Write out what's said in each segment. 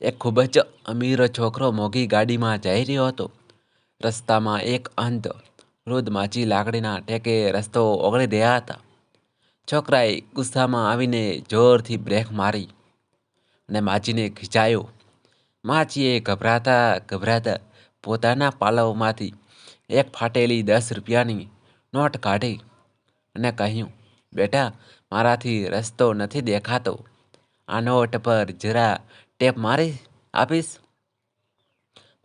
એક ખૂબ જ અમીર છોકરો મોંઘી ગાડીમાં જઈ રહ્યો હતો. રસ્તામાં એક અંધ વૃદ્ધ માછી લાકડીના ટેકે રસ્તો ઓગળી રહ્યા હતા. છોકરાએ ગુસ્સામાં આવીને જોરથી બ્રેક મારી અને માછીને ખીચાયો. માછીએ ગભરાતા ગભરાતા પોતાના પાલવમાંથી એક ફાટેલી 10 રૂપિયાની નોટ કાઢી અને કહ્યું, બેટા, મારાથી રસ્તો નથી દેખાતો. આ નોટ પર જરા ટેપ મારી આપીશ.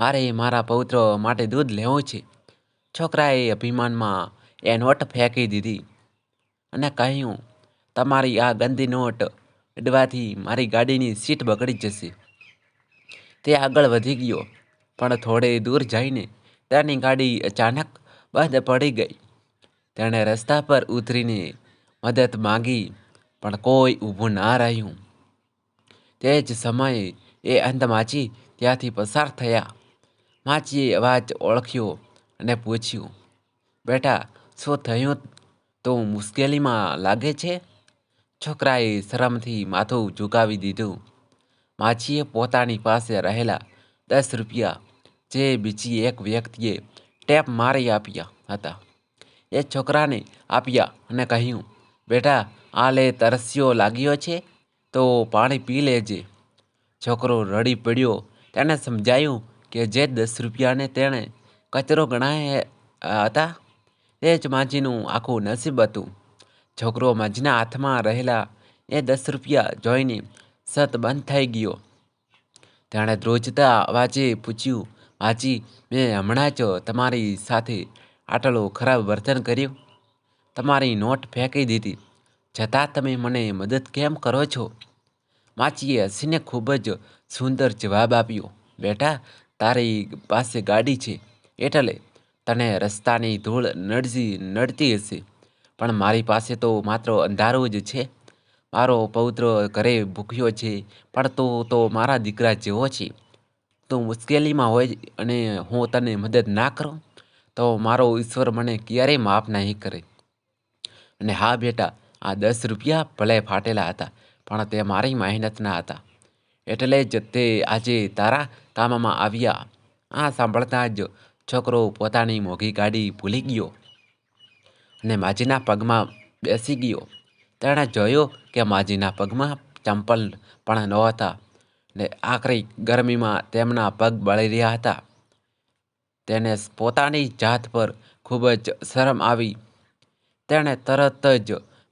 મારે મારા પૌત્ર માટે દૂધ લેવું છે. છોકરાએ અભિમાનમાં એ નોટ ફેંકી દીધી અને કહ્યું, તમારી આ ગંદી નોટ અડવાથી મારી ગાડીની સીટ બગડી જશે. તે આગળ વધી ગયો, પણ થોડે દૂર જઈને તેની ગાડી અચાનક બંધ પડી ગઈ. તેણે રસ્તા પર ઉતરીને મદદ માંગી, પણ કોઈ ઊભું ના રહ્યું. તે જ સમયે એ અંધ માછી ત્યાંથી પસાર થયા. માછીએ અવાજ ઓળખ્યો અને પૂછ્યું, બેટા, શું થયું? તું મુશ્કેલીમાં લાગે છે? છોકરાએ શરમથી માથું ઝુકાવી દીધું. માછીએ પોતાની પાસે રહેલા 10 રૂપિયા, જે બીજી એક વ્યક્તિએ ટેપ મારી આપ્યા હતા, એ છોકરાને આપ્યા અને કહ્યું, બેટા, આ લે, તરસ્યો લાગ્યો છે તો પાણી પી લેજે. છોકરો રડી પડ્યો. તેણે સમજાયું કે જે 10 રૂપિયાને તેણે કચરો ગણાયા હતા તે જ માછીનું આખું નસીબ હતું. છોકરો માછીના હાથમાં રહેલા એ 10 રૂપિયા જોઈને સત બંધ થઈ ગયો. તેણે ધ્રુજતા અવાજે પૂછ્યું, માછી, મેં હમણાં જ તમારી સાથે આટલું ખરાબ વર્તન કર્યું, તમારી નોટ ફેંકી દીધી, છતાં તમે મને મદદ કેમ કરો છો? માછીએ હસીને ખૂબ જ સુંદર જવાબ આપ્યો, બેટા, તારી પાસે ગાડી છે એટલે તને રસ્તાની ધૂળ નડતી હશે, પણ મારી પાસે તો માત્ર અંધારું જ છે. મારો પૌત્ર ઘરે ભૂખ્યો છે, પણ તું તો મારા દીકરા જેવો છે. તું મુશ્કેલીમાં હોય અને હું તને મદદ ના કરું તો મારો ઈશ્વર મને ક્યારેય માફ નહીં કરે. અને હા બેટા, આ 10 રૂપિયા ભલે ફાટેલા હતા, પણ તે મારી મહેનતના હતા, એટલે જ તે આજે તારા કામમાં આવ્યા. આ સાંભળતા જ છોકરો પોતાની મોંઘી ગાડી ભૂલી ગયો અને માજીના પગમાં બેસી ગયો. તેણે જોયું કે માજીના પગમાં ચંપલ પણ નહોતા ને આકરી ગરમીમાં તેમના પગ બળી રહ્યા હતા. તેને પોતાની જાત પર ખૂબ જ શરમ આવી. તેણે તરત જ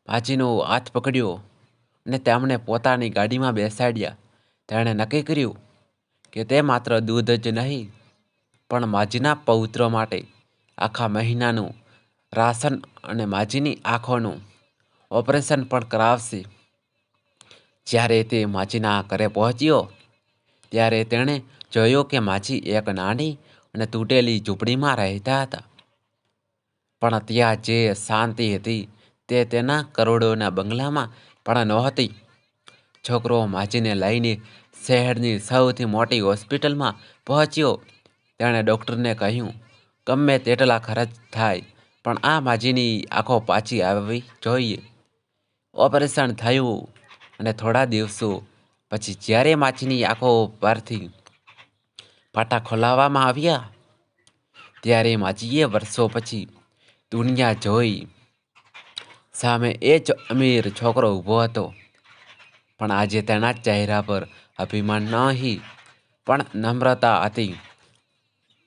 માજીનો હાથ પકડ્યો અને તેમને પોતાની ગાડીમાં બેસાડ્યા. તેણે નક્કી કર્યું કે તે માત્ર દૂધ જ નહીં, પણ માજીના પૌત્ર માટે આખા મહિનાનું રાશન અને માજીની આંખોનું ઓપરેશન પણ કરાવશે. જ્યારે તે માજીના ઘરે પહોંચ્યો ત્યારે તેણે જોયું કે માજી એક નાની અને તૂટેલી ઝૂંપડીમાં રહેતા હતા, પણ ત્યાં જે શાંતિ હતી તે તેના કરોડોના બંગલામાં પણ નહોતી. છોકરો માજીને લઈને શહેરની સૌથી મોટી હોસ્પિટલમાં પહોંચ્યો. તેણે ડૉક્ટરને કહ્યું, ગમે તેટલા ખર્ચ થાય, પણ આ માજીની આંખો પાછી આવવી જોઈએ. ઓપરેશન થયું અને થોડા દિવસો પછી જ્યારે માછીની આંખો પરથી પાટા ખોલાવવામાં આવ્યા ત્યારે માછીએ વર્ષો પછી દુનિયા જોઈ. સામે એ જ અમીર છોકરો ઊભો હતો, પણ આજે તેના ચહેરા પર અભિમાન નહીં, પણ નમ્રતા હતી.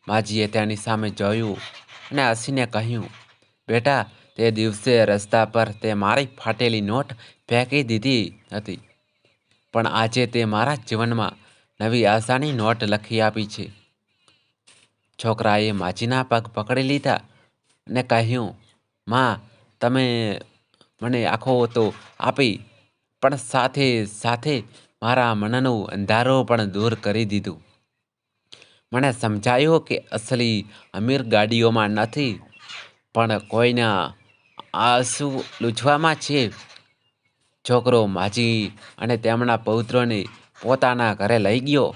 માજીએ તેની સામે જોયું અને હસીને કહ્યું, બેટા, તે દિવસે રસ્તા પર તે મારી ફાટેલી નોટ ફેંકી દીધી હતી, પણ આજે તે મારા જીવનમાં નવી આશાની નોટ લખી આપી છે. છોકરાએ માજીના પગ પકડી લીધા અને કહ્યું, માં, તમે મને આંખો તો આપી, પણ સાથે સાથે મારા મનનું અંધારું પણ દૂર કરી દીધું. મને સમજાયું કે અસલી અમીર ગાડીઓમાં નથી, પણ કોઈના આંસુ લૂછવામાં છે. છોકરો માજી અને તેમના પૌત્રને પોતાના ઘરે લઈ ગયો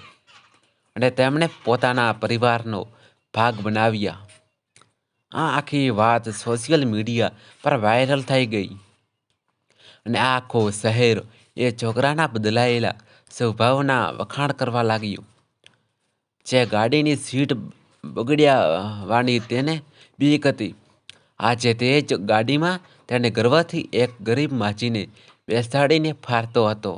અને તેમણે પોતાના પરિવારનો ભાગ બનાવ્યા. આ આખી વાત સોશિયલ મીડિયા પર વાયરલ થઈ ગઈ અને આખું શહેર એ છોકરાના બદલાયેલા સ્વભાવના વખાણ કરવા લાગ્યું. જે ગાડીની સીટ બગડ્યાવાની તેને બીક હતી, આજે તે જ ગાડીમાં તેને ગર્વથી એક ગરીબ માજીને બેસાડીને ફારતો હતો.